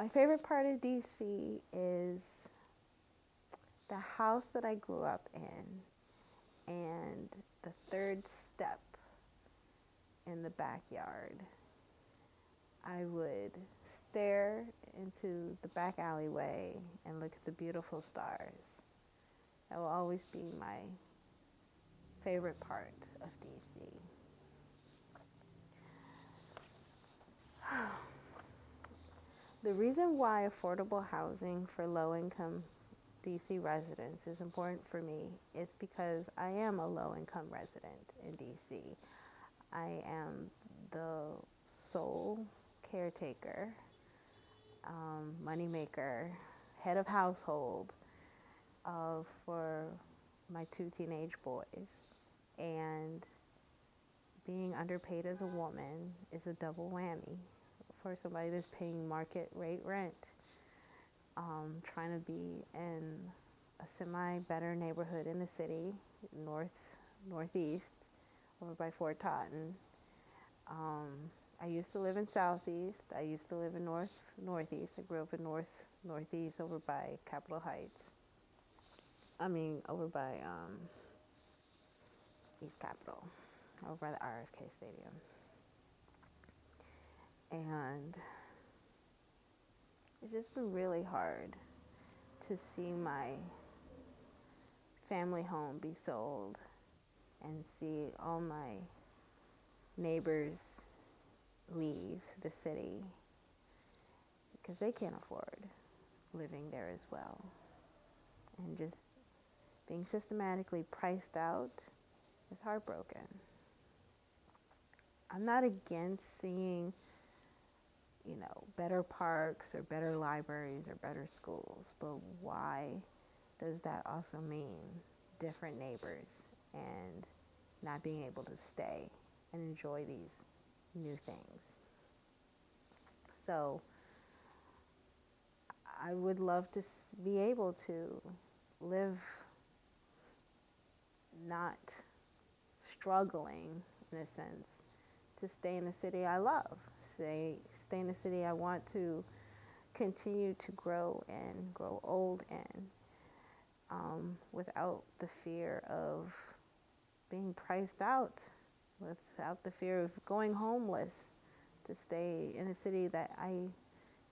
My favorite part of DC is the house that I grew up in and the third step in the backyard. I would stare into the back alleyway and look at the beautiful stars. That will always be my favorite part of DC. The reason why affordable housing for low-income DC residents is important for me is because I am a low-income resident in DC. I am the sole caretaker, moneymaker, head of household for my two teenage boys. And being underpaid as a woman is a double whammy for somebody that's paying market rate rent. Trying to be in a semi-better neighborhood in the city, northeast, over by Fort Totten. I used to live in southeast. I used to live in northeast. I grew up in northeast over by Capitol Heights. Over by East Capitol, over by the RFK Stadium. And it's just been really hard to see my family home be sold and see all my neighbors leave the city because they can't afford living there as well. And just being systematically priced out is heartbroken. I'm not against seeing, better parks or better libraries or better schools, but why does that also mean different neighbors and not being able to stay and enjoy these new things? So I would love to be able to live not struggling, in a sense, to stay in the city I love, stay in the city I want to continue to grow old in, without the fear of being priced out, without the fear of going homeless, to stay in a city that I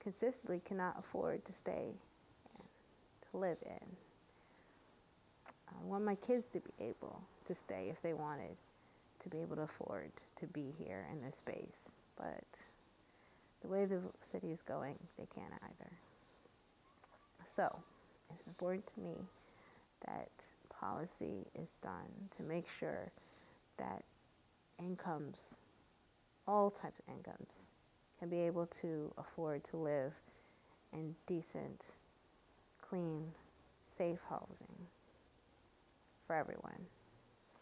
consistently cannot afford to stay in, to live in. I want my kids to be able to stay if they wanted, to be able to afford to be here in this space. But the way the city is going, they can't either. So it's important to me that policy is done to make sure that incomes, all types of incomes, can be able to afford to live in decent, clean, safe housing for everyone.